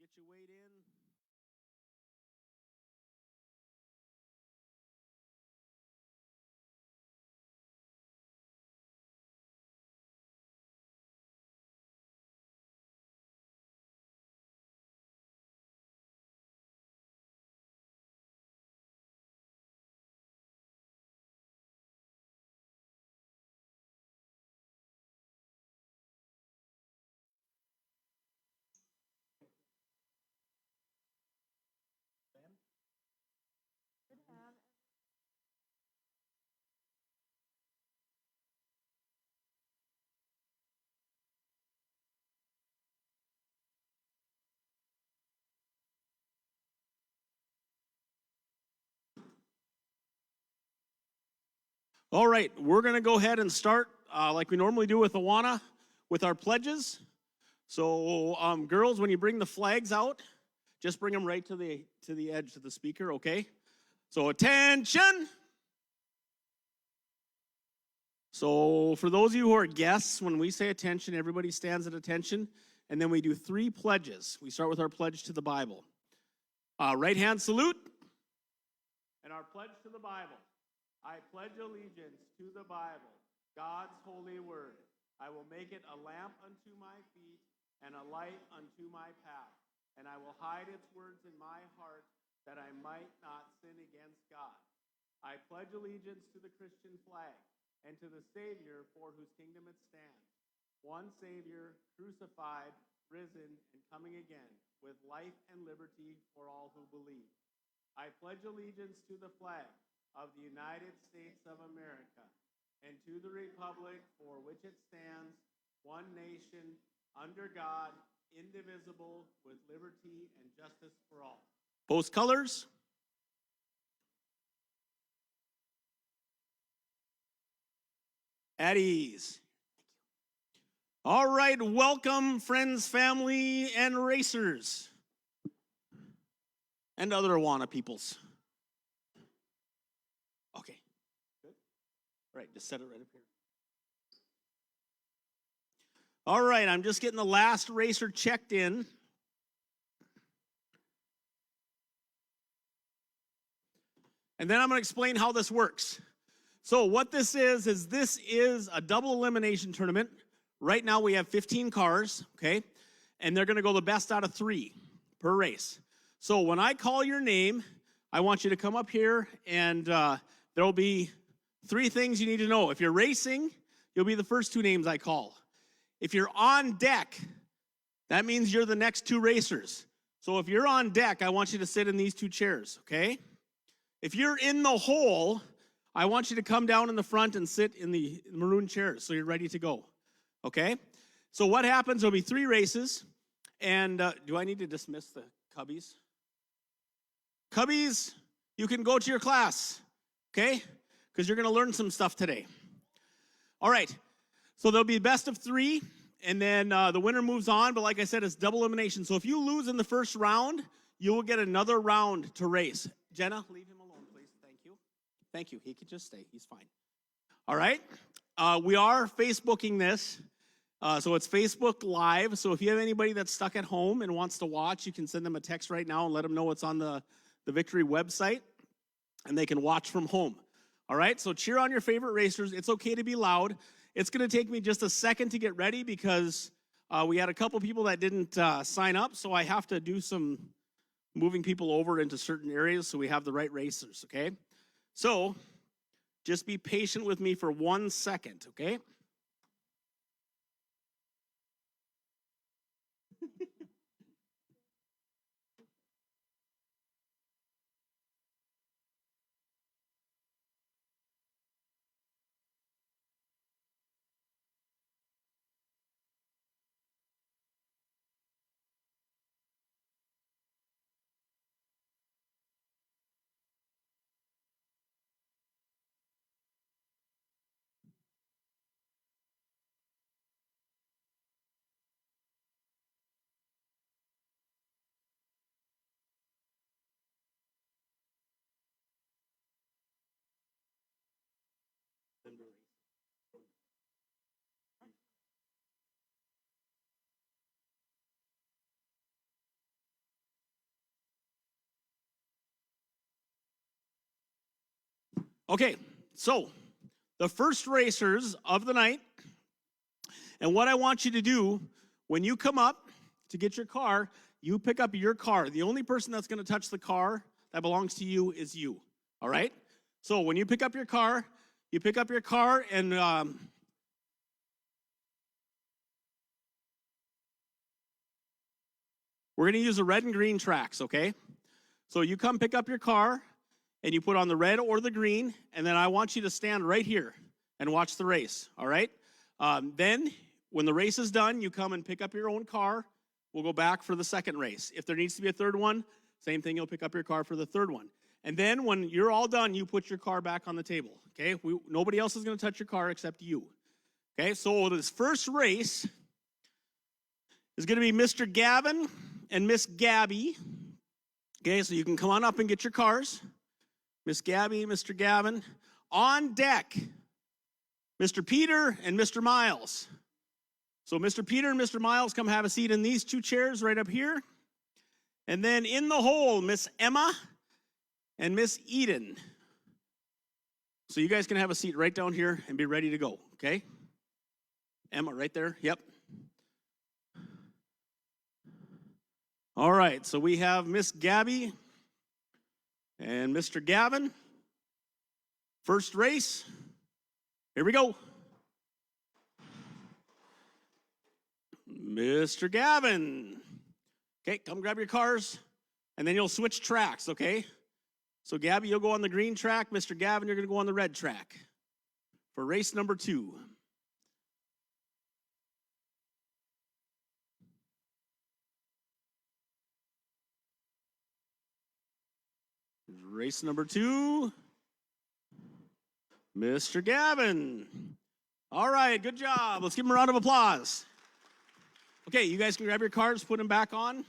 Get your weight in. All right, we're going to go ahead and start like we normally do with Awana with our pledges. So, girls, when you bring the flags out, just bring them right to the edge of the speaker, okay? So, attention. So, for those of you who are guests, when we say attention, everybody stands at attention, and then we do 3 pledges. We start with our pledge to the Bible. Right hand salute, and our pledge to the Bible. I pledge allegiance to the Bible, God's holy word. I will make it a lamp unto my feet and a light unto my path. And I will hide its words in my heart that I might not sin against God. I pledge allegiance to the Christian flag and to the Savior for whose kingdom it stands. One Savior, crucified, risen, and coming again, with life and liberty for all who believe. I pledge allegiance to the flag of the United States of America, and to the republic for which it stands, one nation, under God, indivisible, with liberty and justice for all. Post colors. At ease. All right, welcome, friends, family, and racers, and other Awana peoples. Okay, good. All right, just set it right up here. All right, I'm just getting the last racer checked in. And then I'm going to explain how this works. So what this is a double elimination tournament. Right now we have 15 cars, okay? And they're going to go the best out of 3 per race. So when I call your name, I want you to come up here, and there'll be 3 things you need to know. If you're racing, you'll be the first 2 names I call. If you're on deck, that means you're the next 2 racers. So if you're on deck, I want you to sit in these 2 chairs, okay? If you're in the hole, I want you to come down in the front and sit in the maroon chairs so you're ready to go, okay? So what happens, there'll be 3 races, and do I need to dismiss the cubbies? Cubbies, you can go to your class, okay? Because you're going to learn some stuff today. All right, so there'll be best of 3, and then the winner moves on, but like I said, it's double elimination. So if you lose in the first round, you will get another round to race. Jenna, leave him alone, please. Thank you. Thank you. He can just stay. He's fine. All right. We are Facebooking this. So it's Facebook Live. So if you have anybody that's stuck at home and wants to watch, you can send them a text right now and let them know it's on the Victory website, and they can watch from home. All right. So cheer on your favorite racers. It's okay to be loud. It's going to take me just a second to get ready because we had a couple people that didn't sign up. So I have to do some moving people over into certain areas so we have the right racers, okay? So just be patient with me for 1 second, okay? Okay, so the first racers of the night, and what I want you to do when you come up to get your car, you pick up your car. The only person that's going to touch the car that belongs to you is you. All right? So when you pick up your car, and we're going to use the red and green tracks, okay? So you come pick up your car, and you put on the red or the green, and then I want you to stand right here and watch the race, all right? Then, when the race is done, you come and pick up your own car. We'll go back for the second race. If there needs to be a third one, same thing, you'll pick up your car for the third one. And then when you're all done, you put your car back on the table, okay? Nobody else is going to touch your car except you. Okay, so this first race is going to be Mr. Gavin and Miss Gabby. Okay, so you can come on up and get your cars. Miss Gabby, Mr. Gavin. On deck, Mr. Peter and Mr. Miles. So Mr. Peter and Mr. Miles, come have a seat in these two chairs right up here. And then in the hole, Miss Emma and Miss Eden. So you guys can have a seat right down here and be ready to go, okay? Emma, right there, yep. All right, so we have Miss Gabby and Mr. Gavin. First race, here we go. Mr. Gavin. Okay, come grab your cars, and then you'll switch tracks, okay? So Gabby, you'll go on the green track. Mr. Gavin, you're going to go on the red track for race number 2. Race number 2, Mr. Gavin. All right, good job. Let's give him a round of applause. Okay, you guys can grab your cards, put them back on.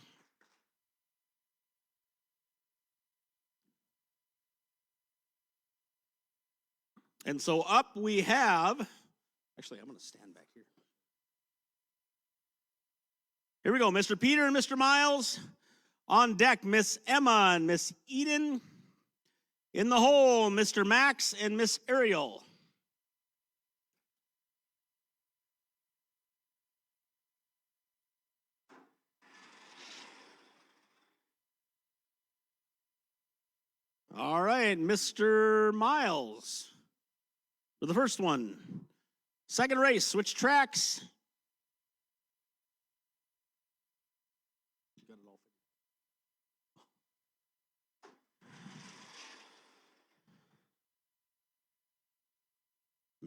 And so up we have, actually, I'm going to stand back here. Here we go, Mr. Peter and Mr. Miles. On deck, Miss Emma and Miss Eden. In the hole, Mr. Max and Miss Ariel. All right, Mr. Miles for the first one. Second race, switch tracks.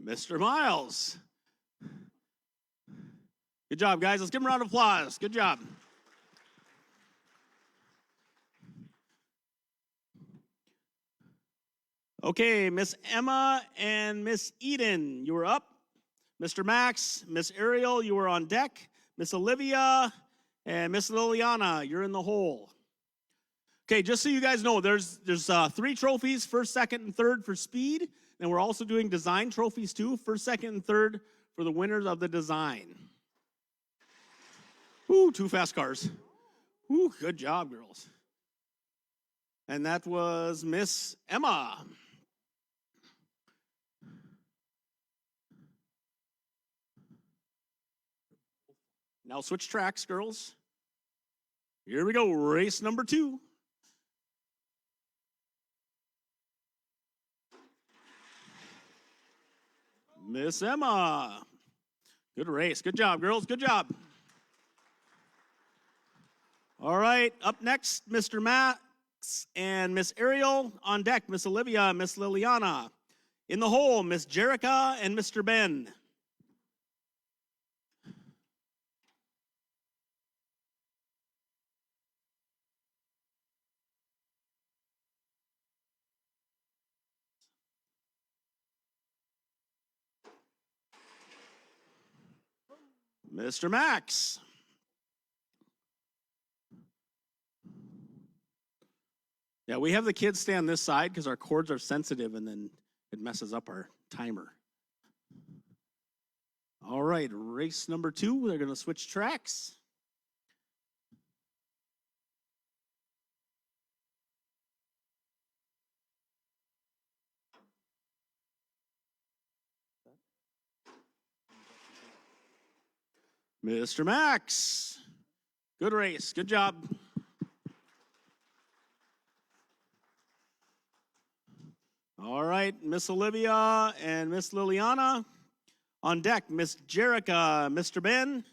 Mr. Miles. Good job, guys. Let's give him a round of applause. Good job. Okay, Miss Emma and Miss Eden, you were up. Mr. Max, Miss Ariel, you were on deck. Miss Olivia and Miss Liliana, you're in the hole. Okay, just so you guys know, there's 3 trophies, first, second, and third for speed. And we're also doing design trophies too, first, second, and third for the winners of the design. Ooh, 2 fast cars. Ooh, good job, girls. And that was Miss Emma. Now switch tracks, girls. Here we go, race number 2. Miss Emma. Good race. Good job, girls. Good job. All right, up next, Mr. Max and Miss Ariel. On deck, Miss Olivia, Miss Liliana. In the hole, Miss Jerica and Mr. Ben. Mr. Max. Yeah, we have the kids stand this side because our cords are sensitive and then it messes up our timer. All right, race number 2, they're going to switch tracks. Mr. Max. Good race. Good job. All right, Miss Olivia and Miss Liliana. On deck, Miss Jerica, Mr. Ben.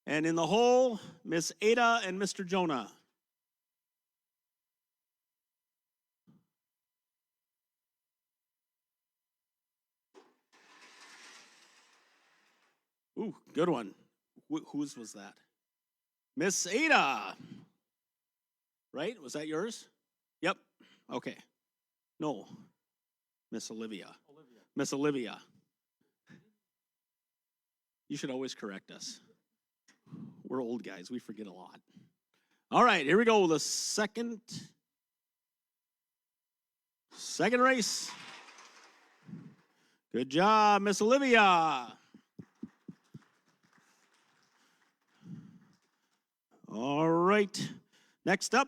And in the hole, Miss Ada and Mr. Jonah. Ooh, good one. Whose was that? Miss Ada. Right? Was that yours? Yep. Okay. No. Miss Olivia. Miss Olivia. You should always correct us. We're old guys. We forget a lot. All right, here we go. The second race. Good job, Miss Olivia. All right. Next up,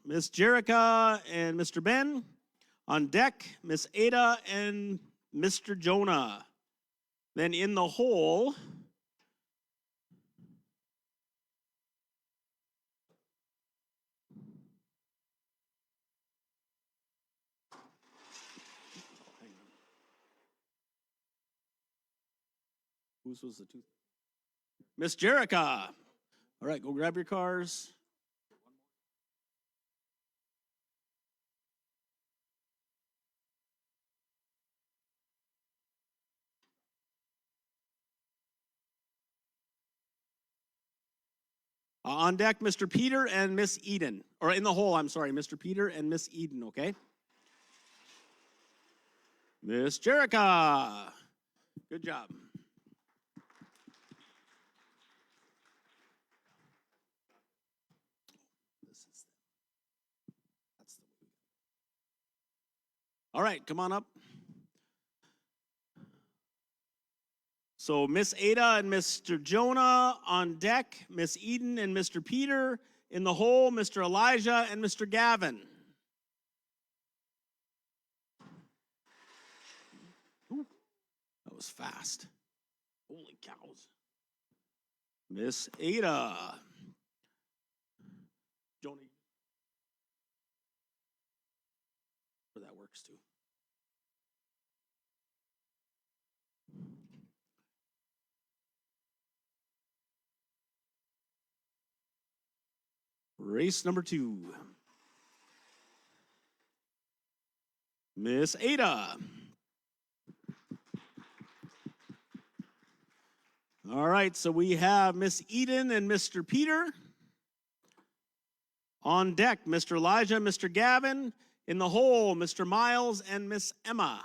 Miss Jerica and Mr. Ben. On deck, Miss Ada and Mr. Jonah. Then in the hole, whose was the two? Miss Jerica. All right, go grab your cars. On deck, Mr. Peter and Miss Eden. Or in the hole, I'm sorry, Mr. Peter and Miss Eden, okay? Miss Jerica. Good job. All right, come on up. So Miss Ada and Mr. Jonah on deck, Miss Eden and Mr. Peter. In the hole, Mr. Elijah and Mr. Gavin. Ooh, that was fast. Holy cows. Miss Ada. Joni. That works too. Race number 2. Miss Ada. All right, so we have Miss Eden and Mr. Peter. On deck, Mr. Elijah, Mr. Gavin. In the hole, Mr. Miles and Miss Emma.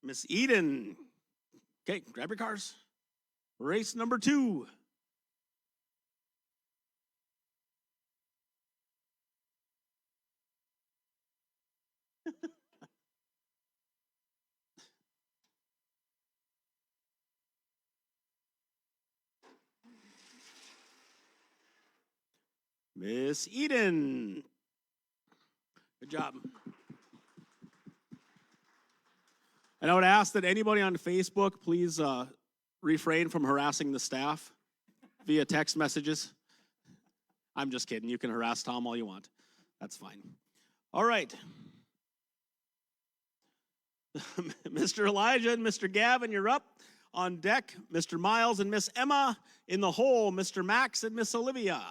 Miss Eden. Okay, grab your cars. Race number 2. Miss Eden. Good job. And I would ask that anybody on Facebook please refrain from harassing the staff via text messages. I'm just kidding. You can harass Tom all you want. That's fine. All right. Mr. Elijah and Mr. Gavin, you're up. On deck, Mr. Miles and Miss Emma. In the hole, Mr. Max and Miss Olivia.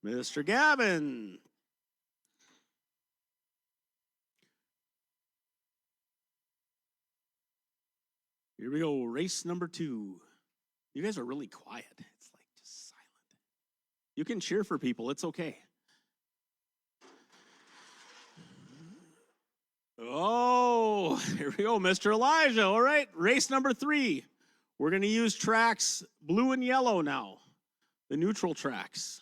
Mr. Gavin. Here we go, race number 2. You guys are really quiet. It's like just silent. You can cheer for people, it's okay. Oh, here we go, Mr. Elijah. All right, race number 3. We're going to use tracks blue and yellow now, the neutral tracks.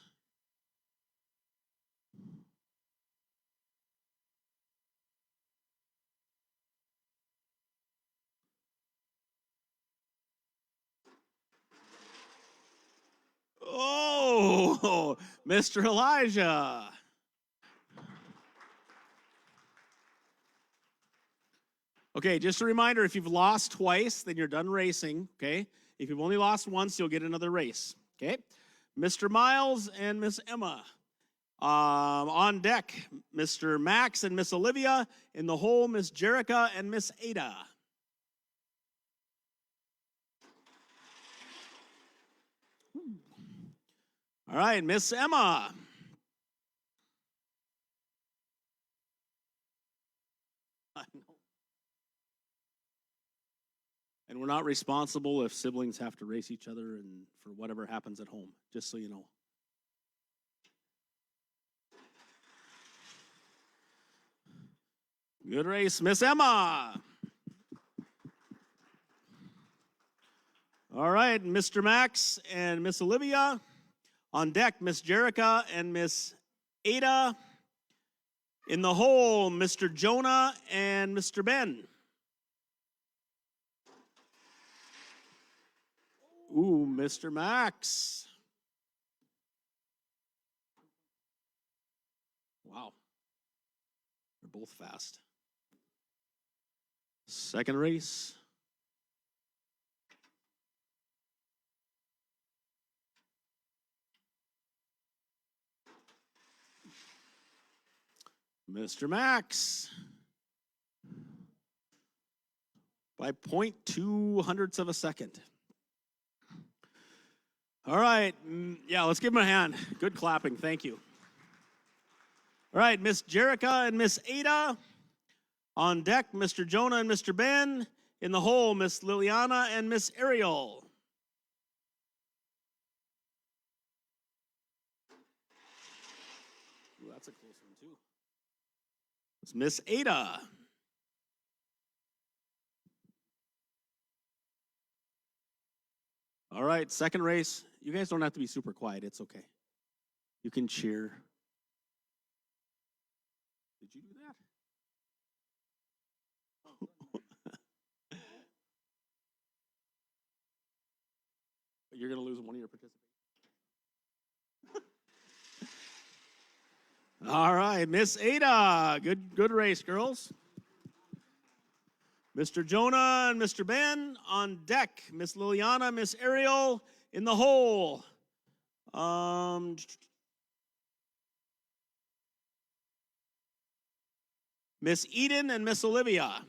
Oh, Mr. Elijah. Okay, just a reminder, if you've lost twice, then you're done racing, okay? If you've only lost once, you'll get another race, okay? Mr. Miles and Miss Emma. On deck, Mr. Max and Miss Olivia. In the hole, Miss Jerica and Miss Ada. All right, Miss Emma. And we're not responsible if siblings have to race each other and for whatever happens at home, just so you know. Good race, Miss Emma. All right, Mr. Max and Miss Olivia. On deck, Miss Jerica and Miss Ada. In the hole, Mr. Jonah and Mr. Ben. Ooh, Mr. Max. Wow. They're both fast. Second race. Mr. Max. By 0.2 hundredths of a second. All right. Yeah, let's give him a hand. Good clapping. Thank you. All right, Miss Jerica and Miss Ada. On deck, Mr. Jonah and Mr. Ben. In the hole, Miss Liliana and Miss Ariel. Ooh, that's a close one, too. It's Miss Ada. All right, second race. You guys don't have to be super quiet. It's okay. You can cheer. Did you do that? You're going to lose one of your participants. All right, Miss Ada. Good race, girls. Mr. Jonah and Mr. Ben on deck. Miss Liliana, Miss Ariel in the hole. Miss Eden and Miss Olivia.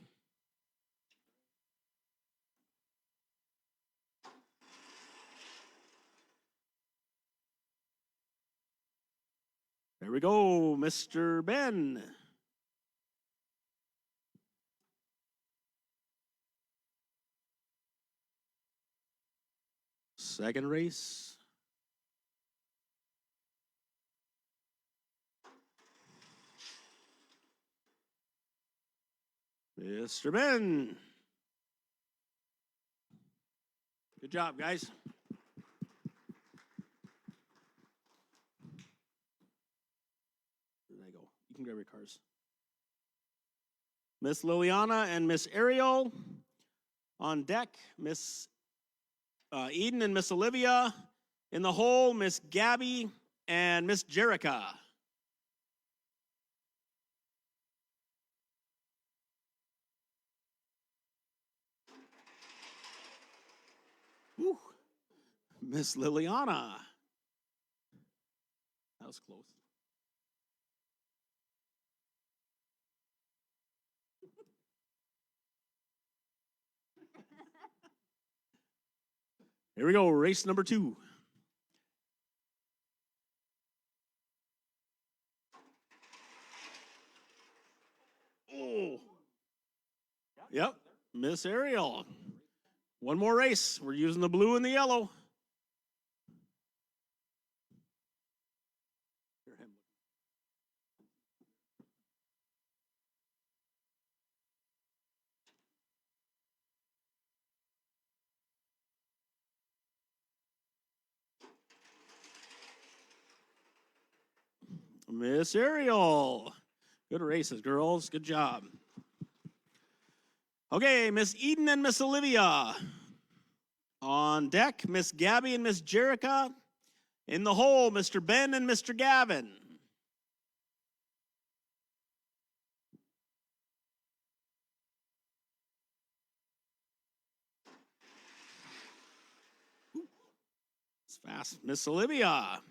There we go, Mr. Ben. Second race. Mr. Ben. Good job, guys. There they go. You can grab your cars. Miss Liliana and Miss Ariel on deck. Miss Eden and Miss Olivia in the hole. Miss Gabby and Miss Jerica. Whew. Miss Liliana. That was close. Here we go, race number 2. Oh. Yep, Miss Ariel. One more race. We're using the blue and the yellow. Miss Ariel. Good races, girls. Good job. Okay, Miss Eden and Miss Olivia. On deck, Miss Gabby and Miss Jerica. In the hole, Mr. Ben and Mr. Gavin. It's fast. Miss Olivia.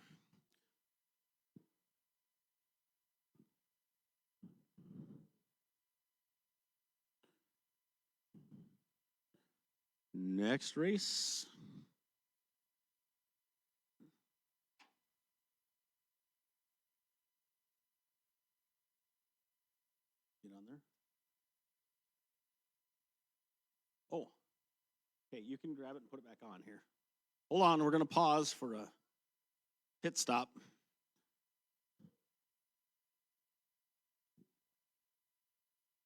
Next race. Get on there. Oh, okay, you can grab it and put it back on here. Hold on, we're going to pause for a pit stop.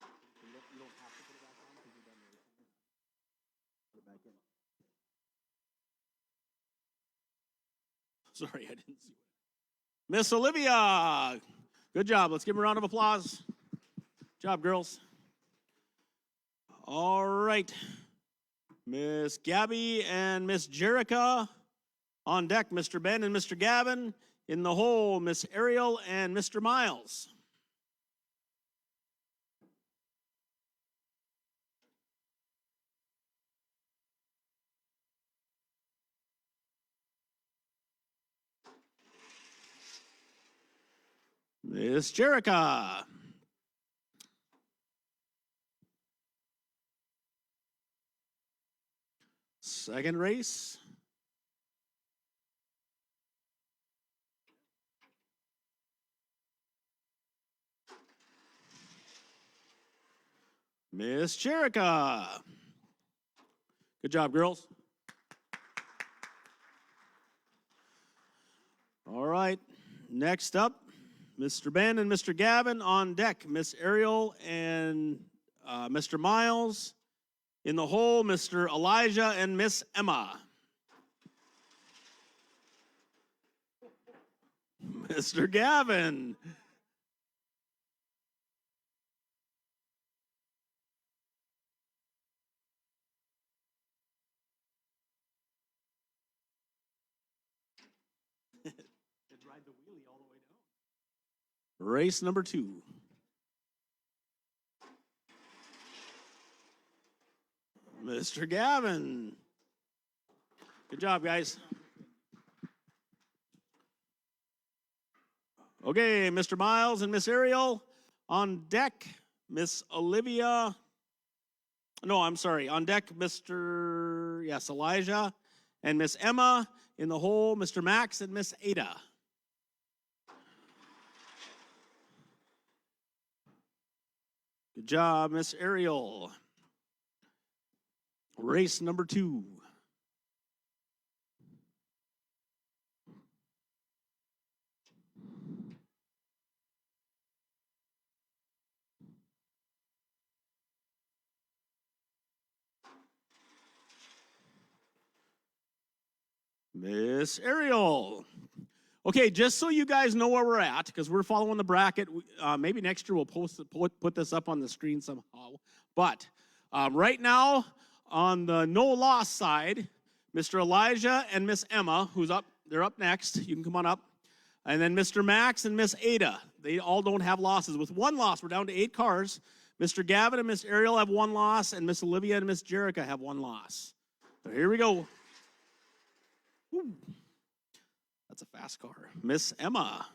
You don't have to put it back on because you're done racing. Put it back in. Sorry, I didn't see it. Miss Olivia, good job. Let's give her a round of applause. Good job, girls. All right. Miss Gabby and Miss Jerica. On deck, Mr. Ben and Mr. Gavin. In the hole, Miss Ariel and Mr. Miles. Miss Jerica. Second race. Miss Jerica. Good job, girls. All right. Next up, Mr. Ben and Mr. Gavin. On deck, Miss Ariel and Mr. Miles. In the hole, Mr. Elijah and Miss Emma. Mr. Gavin. Ride the wheelie all the way down. Race number 2. Mr. Gavin. Good job, guys. Okay, Mr. Miles and Miss Ariel. On deck, Miss Olivia. No, I'm sorry. On deck, Elijah and Miss Emma. In the hole, Mr. Max and Miss Ada. Good job, Miss Ariel. Race number 2. Miss Ariel. Okay, just so you guys know where we're at, because we're following the bracket. Maybe next year we'll put this up on the screen somehow. But right now, on the no loss side, Mr. Elijah and Miss Emma, they're up next. You can come on up. And then Mr. Max and Miss Ada. They all don't have losses. With one loss, we're down to 8 cars. Mr. Gavin and Miss Ariel have 1 loss, and Miss Olivia and Miss Jerica have 1 loss. So here we go. Woo. That's a fast car. Miss Emma.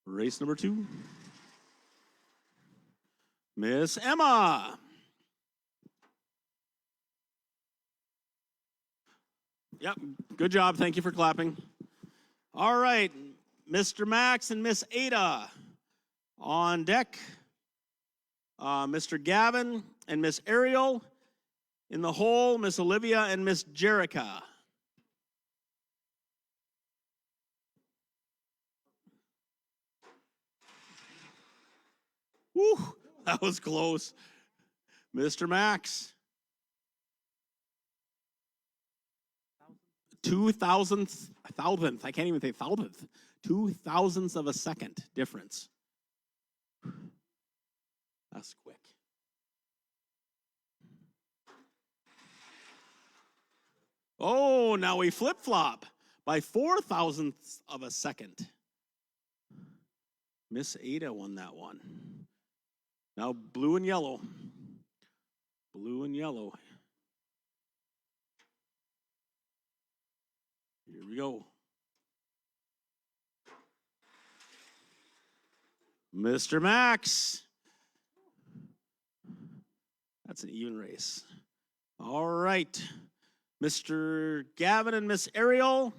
Race number 2. Miss Emma. Yep, good job. Thank you for clapping. All right, Mr. Max and Miss Ada. On deck, Mr. Gavin and Miss Ariel. In the hole, Miss Olivia and Miss Jerica. Whew, that was close. Mr. Max. 2,000th, I can't even say thousandth. 2,000ths of a second difference. That's quick. Oh, now we flip-flop by 4,000ths of a second. Miss Ada won that one. Now blue and yellow. Blue and yellow. Here we go. Mr. Max. That's an even race. All right. Mr. Gavin and Miss Ariel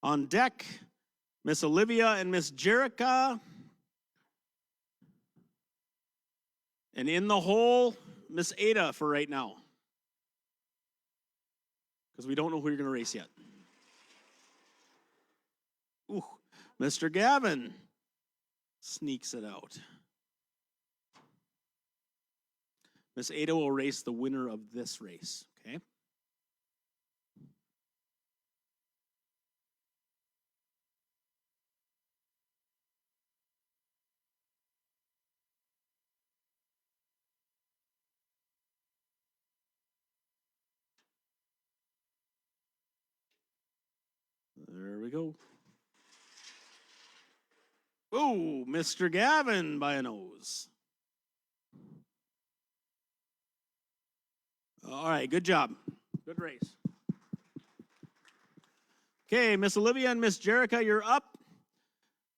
on deck. Miss Olivia and Miss Jerica. And in the hole, Miss Ada for right now. Because we don't know who you're going to race yet. Ooh, Mr. Gavin sneaks it out. Miss Ada will race the winner of this race, okay? There we go. Oh, Mr. Gavin by a nose. All right, good job. Good race. Okay, Miss Olivia and Miss Jerica, you're up.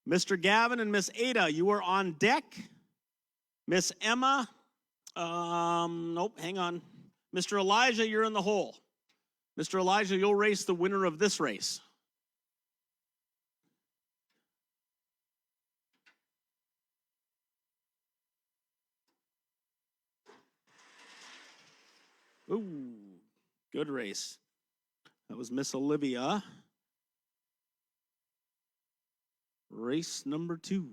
Mr. Gavin and Miss Ada, you are on deck. Miss Emma, nope, hang on. Mr. Elijah, you're in the hole. Mr. Elijah, you'll race the winner of this race. Ooh, good race. That was Miss Olivia. Race number 2.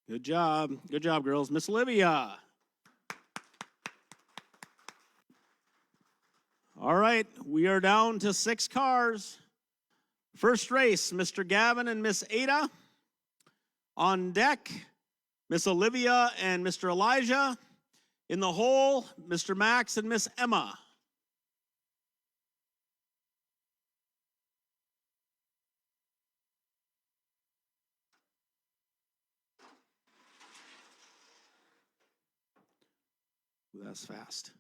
Good job. Good job, girls. Miss Olivia. All right, we are down to 6 cars. First race, Mr. Gavin and Miss Ada. On deck, Miss Olivia and Mr. Elijah. In the hole, Mr. Max and Miss Emma. Ooh, that's fast.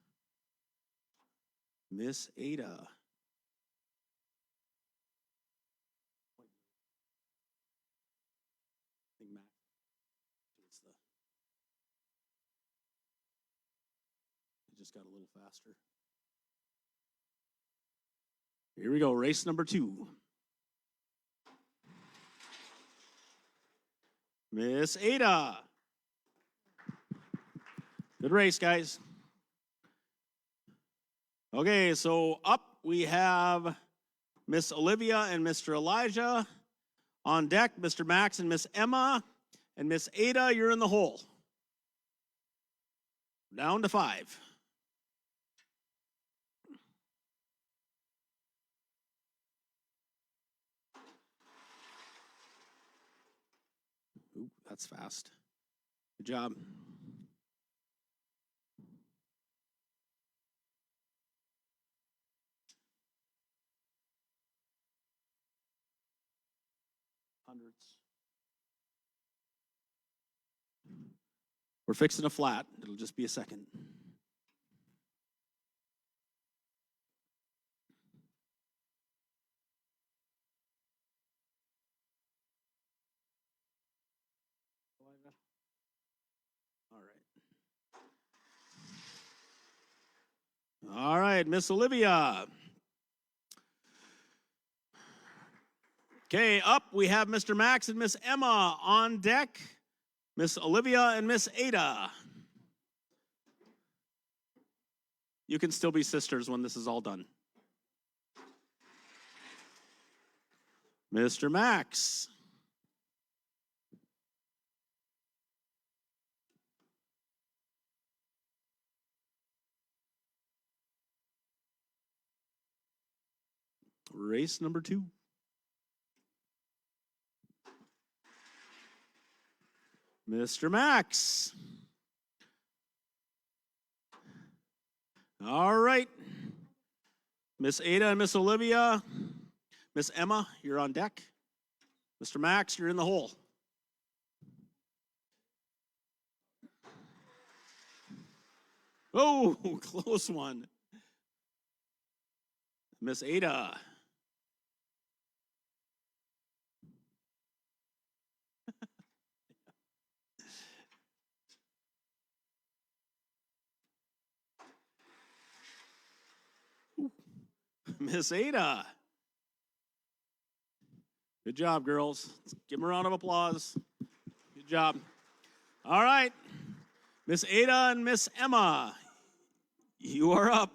Miss Ada. It just got a little faster. Here we go, race number 2. Miss Ada. Good race, guys. Okay, so up we have Miss Olivia and Mr. Elijah. On deck, Mr. Max and Miss Emma. And Miss Ada, you're in the hole. Down to 5. Ooh, that's fast. Good job. Hundreds. We're fixing a flat. It'll just be a second. All right, Miss Olivia. Okay, up we have Mr. Max and Miss Emma. On deck, Miss Olivia and Miss Ada. You can still be sisters when this is all done. Mr. Max. Race number 2. Mr. Max. All right. Miss Ada and Miss Olivia. Miss Emma, you're on deck. Mr. Max, you're in the hole. Oh, close one. Miss Ada. Miss Ada. Good job, girls. Let's give them a round of applause. Good job. All right. Miss Ada and Miss Emma, you are up.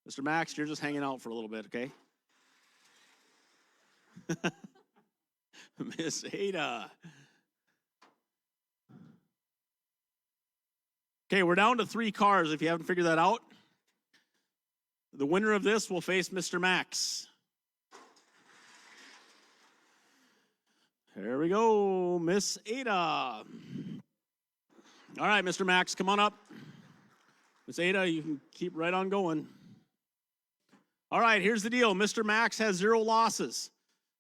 Mr. Max, you're just hanging out for a little bit, okay? Miss Ada. Okay, we're down to 3 cars if you haven't figured that out. The winner of this will face Mr. Max. There we go, Miss Ada. All right, Mr. Max, come on up. Miss Ada, you can keep right on going. All right, here's the deal. Mr. Max has 0 losses.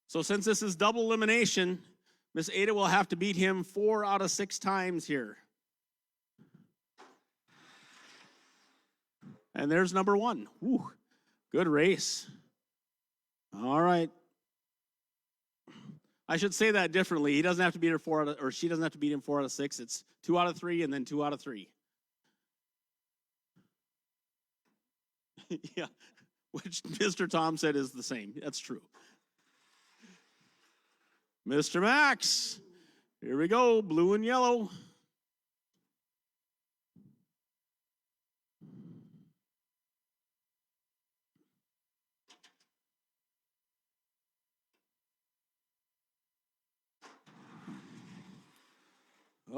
So since this is double elimination, Miss Ada will have to beat him 4 out of 6 times here. And there's number 1. Whew, good race. All right. I should say that differently. He doesn't have to beat her 4 out of, or she doesn't have to beat him 4 out of 6. It's 2 out of 3 and then 2 out of 3. Yeah, which Mr. Tom said is the same. That's true. Mr. Max, here we go, blue and yellow.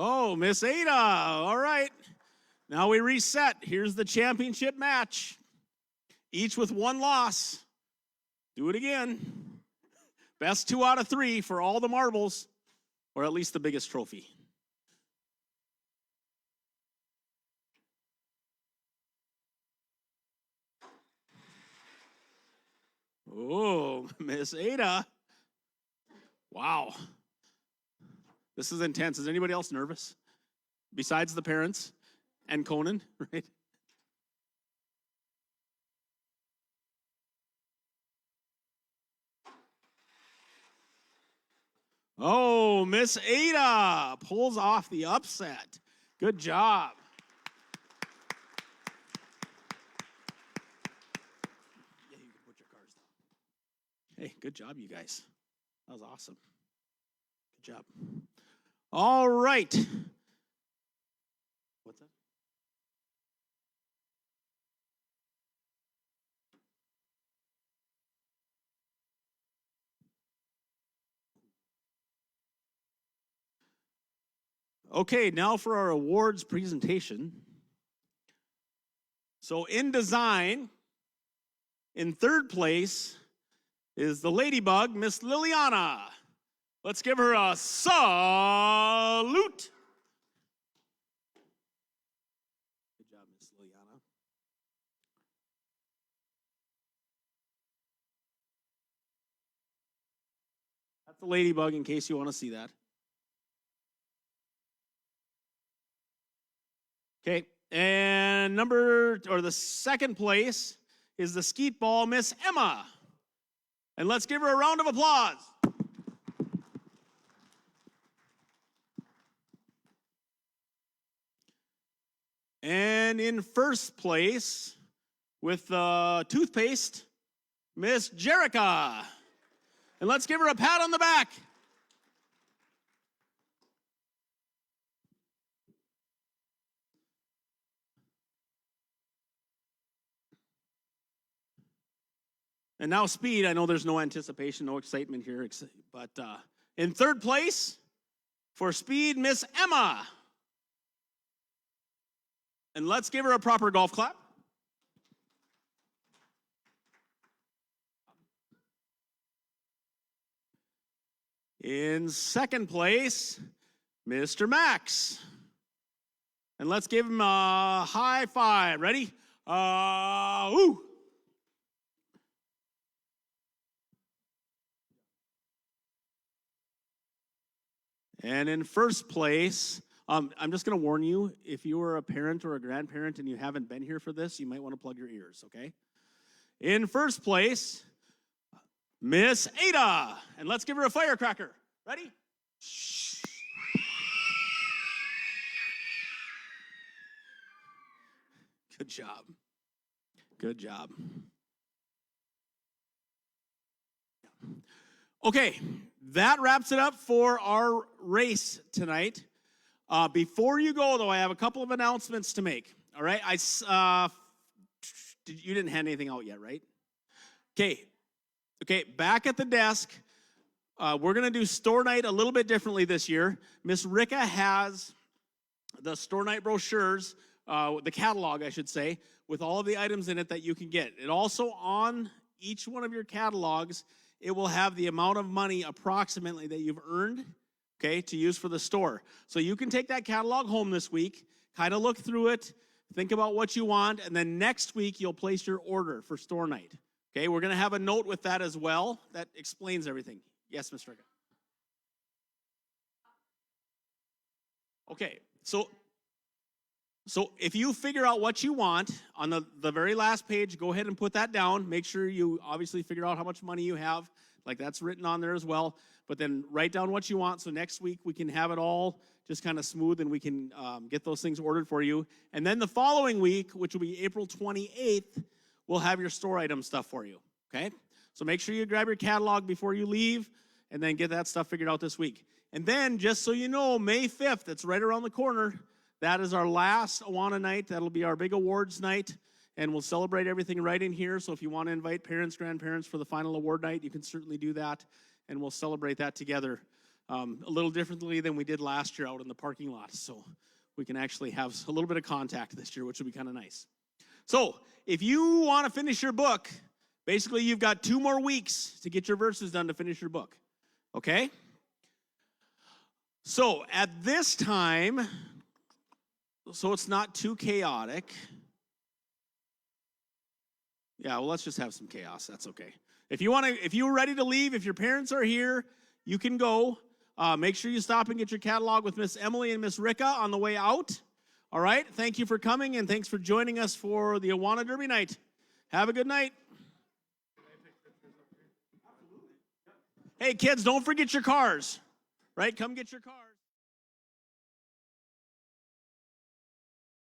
Oh, Miss Ada, all right. Now we reset. Here's the championship match. Each with 1 loss. Do it again. Best 2 out of 3 for all the marbles, or at least the biggest trophy. Oh, Miss Ada. Wow. This is intense. Is anybody else nervous? Besides the parents and Conan, right? Oh, Miss Ada pulls off the upset. Good job. Yeah, you can put your cars down. Hey, good job, you guys. That was awesome. Good job. All right. What's that? Okay, now for our awards presentation. So in design, in 3rd place is the Ladybug, Miss Liliana. Let's give her a salute. Good job, Miss Liliana. That's the Ladybug in case you want to see that. Okay, and the 2nd place is the skeet ball, Miss Emma. And let's give her a round of applause. And in 1st place, with the toothpaste, Miss Jerica. And let's give her a pat on the back. And now speed, I know there's no anticipation, no excitement here, but in third place for speed, Miss Emma. And let's give her a proper golf clap. In second place, Mr. Max. And let's give him a high five. Ready? Woo! And in first place, I'm just going to warn you, if you are a parent or a grandparent and you haven't been here for this, you might want to plug your ears, okay? In first place, Miss Ada. And let's give her a firecracker. Ready? Good job. Good job. Okay, that wraps it up for our race tonight. Before you go, though, I have a couple of announcements to make. All right, you didn't hand anything out yet, right? Okay. Back at the desk, we're going to do store night a little bit differently this year. Miss Ricka has the store night brochures, the catalog, I should say, with all of the items in it that you can get. It also, on each one of your catalogs, it will have the amount of money approximately that you've earned, okay, to use for the store. So you can take that catalog home this week, kind of look through it, think about what you want, and then next week you'll place your order for store night. Okay, we're going to have a note with that as well that explains everything. Yes, Ms. Ricka. Okay, so if you figure out what you want, on the very last page, go ahead and put that down. Make sure you obviously figure out how much money you have. Like, that's written on there as well. But then write down what you want, so next week we can have it all just kind of smooth and we can get those things ordered for you. And then the following week, which will be April 28th, we'll have your store item stuff for you, okay? So make sure you grab your catalog before you leave and then get that stuff figured out this week. And then, just so you know, May 5th, it's right around the corner. That is our last Awana night. That'll be our big awards night, and we'll celebrate everything right in here. So if you want to invite parents, grandparents for the final award night, you can certainly do that, and we'll celebrate that together a little differently than we did last year out in the parking lot. So we can actually have a little bit of contact this year, which will be kind of nice. So if you want to finish your book, basically you've got 2 more weeks to get your verses done to finish your book, okay? So at this time, so it's not too chaotic. Yeah, well, let's just have some chaos. That's okay. If you're ready to leave, if your parents are here, you can go. Make sure you stop and get your catalog with Miss Emily and Miss Ricka on the way out. All right. Thank you for coming, and thanks for joining us for the Awana Derby night. Have a good night. Hey, kids, don't forget your cars. Right? Come get your cars.